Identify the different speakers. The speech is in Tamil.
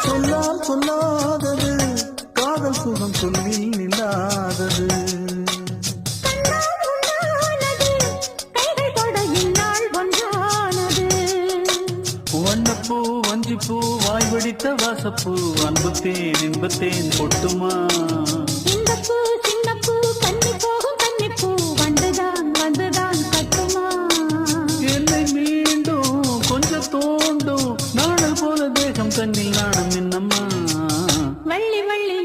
Speaker 1: சொல்லால் சொல்லாதது காதல் சுகம் சொல்லில் நில்லாதது. வண்ணப்பூ வஞ்சிப்பூ வாய் வடித்த வாசப்பூ அன்புத்தேன் இன்பத்தேன் கொட்டுமா. என்னை மீண்டும் கொஞ்சம் தோண்டும் நாணல் போல தேகம் தன்னில் நாணம் என்னம்மா.
Speaker 2: வள்ளி வள்ளி